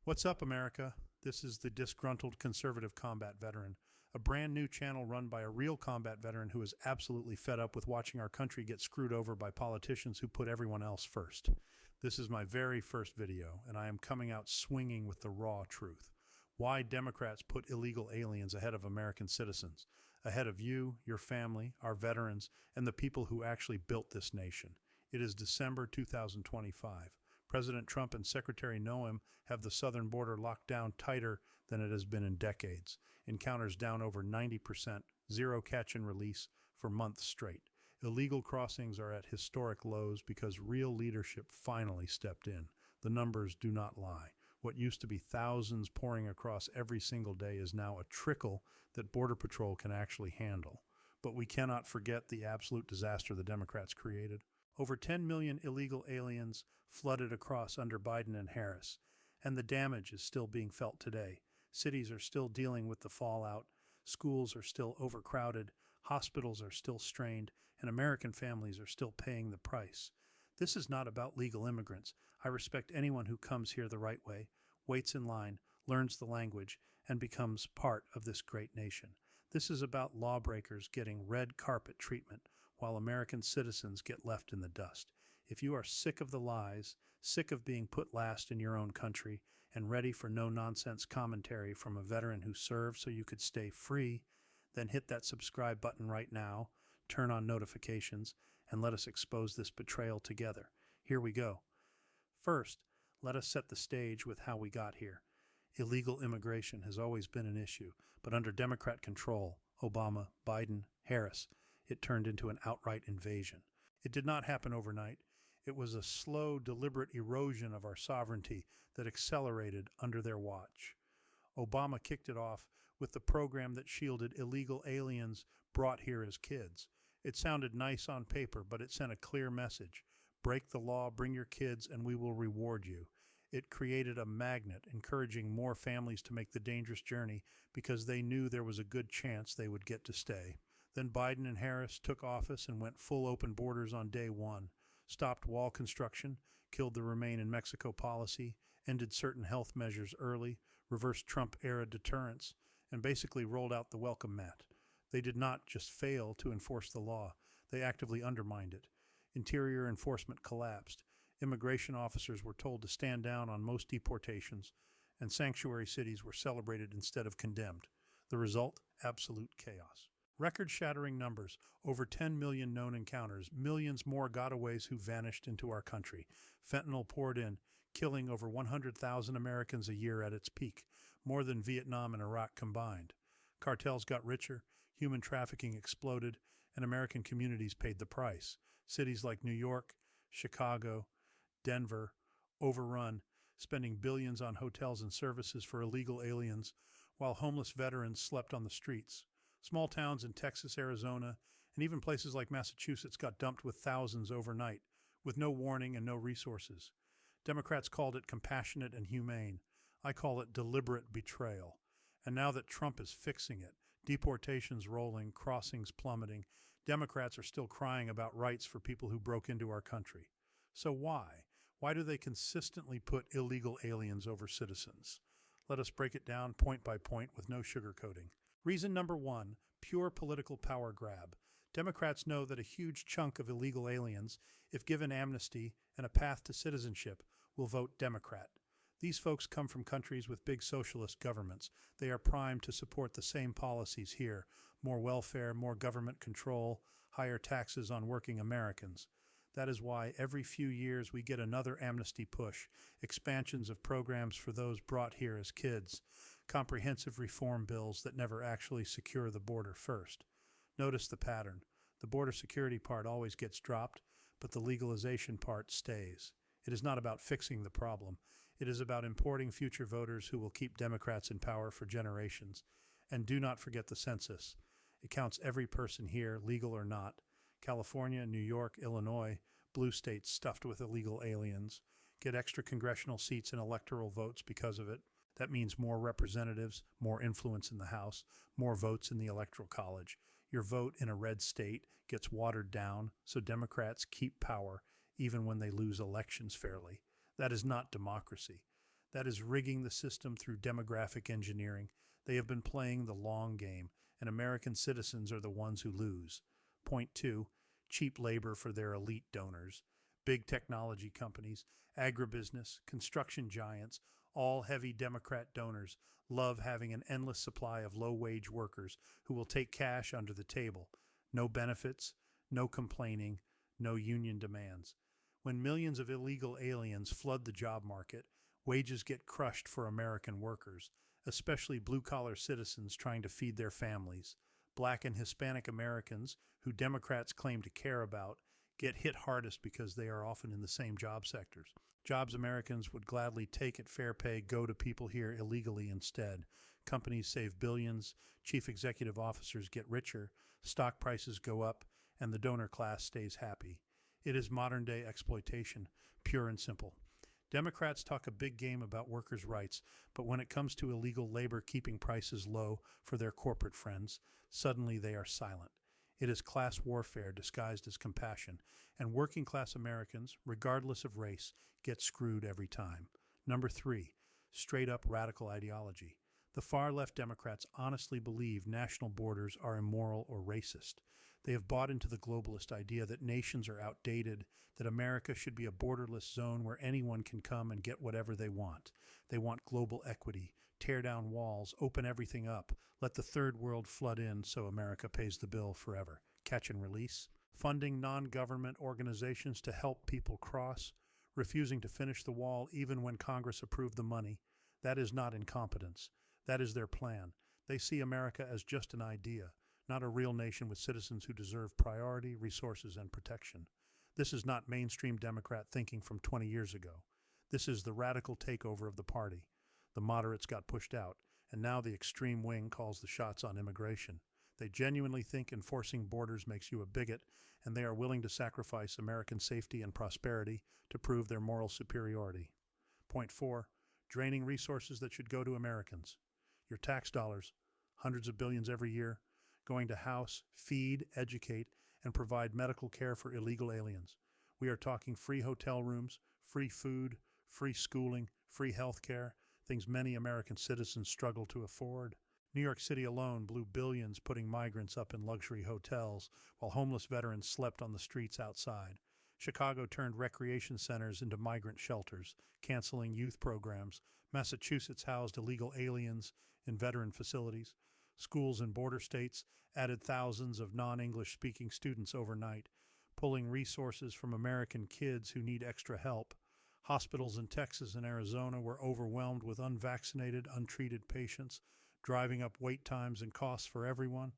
What's up, America? This is the Disgruntled Conservative Combat Veteran, a brand new channel run by a real combat veteran who is absolutely fed up with watching our country get screwed over by politicians who put everyone else first. This is my very first video, and I am coming out swinging with the raw truth. Why Democrats put illegal aliens ahead of American citizens, ahead of you, your family, our veterans, and the people who actually built this nation. It is December 2025. President Trump and Secretary Noem have the southern border locked down tighter than it has been in decades. Encounters down over 90%, zero catch and release for months straight. Illegal crossings are at historic lows because real leadership finally stepped in. The numbers do not lie. What used to be thousands pouring across every single day is now a trickle that Border Patrol can actually handle. But we cannot forget the absolute disaster the Democrats created. Over 10 million illegal aliens flooded across under Biden and Harris, and the damage is still being felt today. Cities are still dealing with the fallout, schools are still overcrowded, hospitals are still strained, and American families are still paying the price. This is not about legal immigrants. I respect anyone who comes here the right way, waits in line, learns the language, and becomes part of this great nation. This is about lawbreakers getting red carpet treatment while American citizens get left in the dust. If you are sick of the lies, sick of being put last in your own country, and ready for no-nonsense commentary from a veteran who served so you could stay free, then hit that subscribe button right now, turn on notifications, and let us expose this betrayal together. Here we go. First, let us set the stage with how we got here. Illegal immigration has always been an issue, but under Democrat control, Obama, Biden, Harris, it turned into an outright invasion. It did not happen overnight. It was a slow, deliberate erosion of our sovereignty that accelerated under their watch. Obama kicked it off with the program that shielded illegal aliens brought here as kids. It sounded nice on paper, but it sent a clear message. Break the law, bring your kids, and we will reward you. It created a magnet, encouraging more families to make the dangerous journey because they knew there was a good chance they would get to stay. Then Biden and Harris took office and went full open borders on day one, stopped wall construction, killed the Remain in Mexico policy, ended certain health measures early, reversed Trump-era deterrence, and basically rolled out the welcome mat. They did not just fail to enforce the law, they actively undermined it. Interior enforcement collapsed. Immigration officers were told to stand down on most deportations, and sanctuary cities were celebrated instead of condemned. The result? Absolute chaos. Record-shattering numbers, over 10 million known encounters, millions more gotaways who vanished into our country. Fentanyl poured in, killing over 100,000 Americans a year at its peak, more than Vietnam and Iraq combined. Cartels got richer, human trafficking exploded, and American communities paid the price. Cities like New York, Chicago, Denver, overrun, spending billions on hotels and services for illegal aliens, while homeless veterans slept on the streets. Small towns in Texas, Arizona, and even places like Massachusetts got dumped with thousands overnight, with no warning and no resources. Democrats called it compassionate and humane. I call it deliberate betrayal. And now that Trump is fixing it, deportations rolling, crossings plummeting, Democrats are still crying about rights for people who broke into our country. So why? Why do they consistently put illegal aliens over citizens? Let us break it down point by point with no sugarcoating. Reason number one, pure political power grab. Democrats know that a huge chunk of illegal aliens, if given amnesty and a path to citizenship, will vote Democrat. These folks come from countries with big socialist governments. They are primed to support the same policies here. More welfare, more government control, higher taxes on working Americans. That is why every few years we get another amnesty push, expansions of programs for those brought here as kids, comprehensive reform bills that never actually secure the border first. Notice the pattern. The border security part always gets dropped, but the legalization part stays. It is not about fixing the problem. It is about importing future voters who will keep Democrats in power for generations. And do not forget the census. It counts every person here, legal or not. California, New York, Illinois, blue states stuffed with illegal aliens, get extra congressional seats and electoral votes because of it. That means more representatives, more influence in the House, more votes in the Electoral College. Your vote in a red state gets watered down, so Democrats keep power even when they lose elections fairly. That is not democracy. That is rigging the system through demographic engineering. They have been playing the long game, and American citizens are the ones who lose. Point two, cheap labor for their elite donors. Big technology companies, agribusiness, construction giants, all heavy Democrat donors love having an endless supply of low-wage workers who will take cash under the table. No benefits, no complaining, no union demands. When millions of illegal aliens flood the job market, wages get crushed for American workers, especially blue-collar citizens trying to feed their families. Black and Hispanic Americans, who Democrats claim to care about, get hit hardest because they are often in the same job sectors. Jobs Americans would gladly take at fair pay go to people here illegally instead. Companies save billions, chief executive officers get richer, stock prices go up, and the donor class stays happy. It is modern-day exploitation, pure and simple. Democrats talk a big game about workers' rights, but when it comes to illegal labor keeping prices low for their corporate friends, suddenly they are silent. It is class warfare disguised as compassion, and working-class Americans, regardless of race, get screwed every time. Number three, straight-up radical ideology. The far-left Democrats honestly believe national borders are immoral or racist. They have bought into the globalist idea that nations are outdated, that America should be a borderless zone where anyone can come and get whatever they want. They want global equity, tear down walls, open everything up, let the third world flood in so America pays the bill forever. Catch and release. Funding non-government organizations to help people cross, refusing to finish the wall even when Congress approved the money. That is not incompetence. That is their plan. They see America as just an idea, not a real nation with citizens who deserve priority, resources, and protection. This is not mainstream Democrat thinking from 20 years ago. This is the radical takeover of the party. The moderates got pushed out, and now the extreme wing calls the shots on immigration. They genuinely think enforcing borders makes you a bigot, and they are willing to sacrifice American safety and prosperity to prove their moral superiority. Point four, draining resources that should go to Americans. Your tax dollars, hundreds of billions every year, going to house, feed, educate, and provide medical care for illegal aliens. We are talking free hotel rooms, free food, free schooling, free health care, things many American citizens struggle to afford. New York City alone blew billions putting migrants up in luxury hotels, while homeless veterans slept on the streets outside. Chicago turned recreation centers into migrant shelters, canceling youth programs. Massachusetts housed illegal aliens in veteran facilities. Schools in border states added thousands of non-English speaking students overnight, pulling resources from American kids who need extra help. Hospitals in Texas and Arizona were overwhelmed with unvaccinated, untreated patients, driving up wait times and costs for everyone.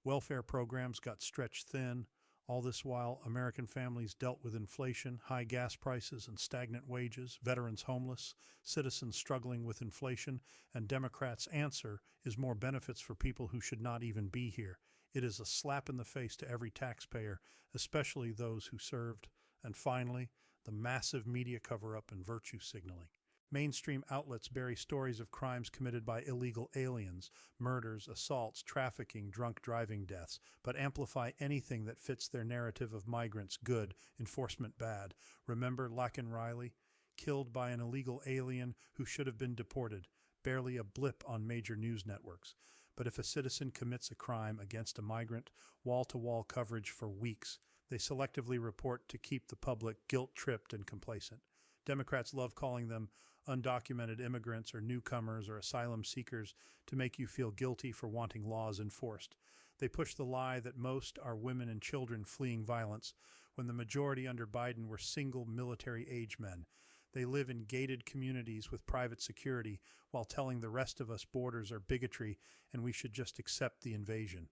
Welfare programs got stretched thin. All this while, American families dealt with inflation, high gas prices, and stagnant wages, veterans homeless, citizens struggling with inflation, and Democrats' answer is more benefits for people who should not even be here. It is a slap in the face to every taxpayer, especially those who served. And finally, the massive media cover-up and virtue signaling. Mainstream outlets bury stories of crimes committed by illegal aliens, murders, assaults, trafficking, drunk driving deaths, but amplify anything that fits their narrative of migrants good, enforcement bad. Remember Laken Riley? Killed by an illegal alien who should have been deported. Barely a blip on major news networks. But if a citizen commits a crime against a migrant, wall-to-wall coverage for weeks. They selectively report to keep the public guilt-tripped and complacent. Democrats love calling them undocumented immigrants or newcomers or asylum seekers to make you feel guilty for wanting laws enforced. They push the lie that most are women and children fleeing violence, when the majority under Biden were single military-age men. They live in gated communities with private security while telling the rest of us borders are bigotry and we should just accept the invasion.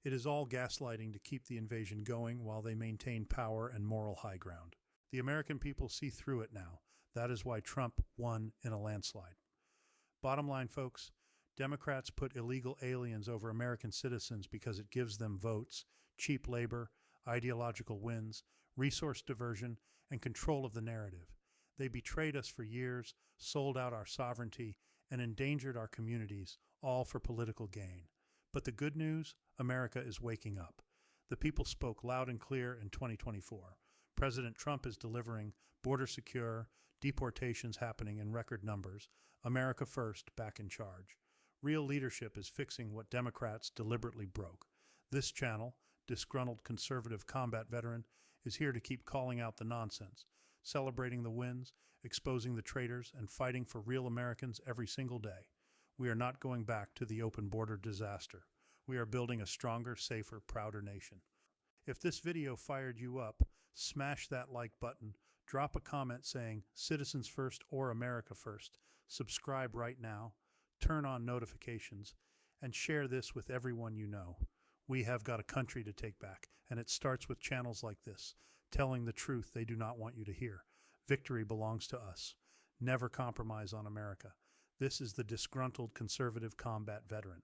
It is all gaslighting to keep the invasion going while they maintain power and moral high ground. The American people see through it now. That is why Trump won in a landslide. Bottom line, folks, Democrats put illegal aliens over American citizens because it gives them votes, cheap labor, ideological wins, resource diversion, and control of the narrative. They betrayed us for years, sold out our sovereignty, and endangered our communities, all for political gain. But the good news, America is waking up. The people spoke loud and clear in 2024. President Trump is delivering border secure, deportations happening in record numbers, America first back in charge. Real leadership is fixing what Democrats deliberately broke. This channel, Disgruntled Conservative Combat Veteran, is here to keep calling out the nonsense, celebrating the wins, exposing the traitors, and fighting for real Americans every single day. We are not going back to the open border disaster. We are building a stronger, safer, prouder nation. If this video fired you up, smash that like button, drop a comment saying Citizens First or America First, subscribe right now, turn on notifications, and share this with everyone you know. We have got a country to take back, and it starts with channels like this, telling the truth they do not want you to hear. Victory belongs to us. Never compromise on America. This is the Disgruntled Conservative Combat Veteran.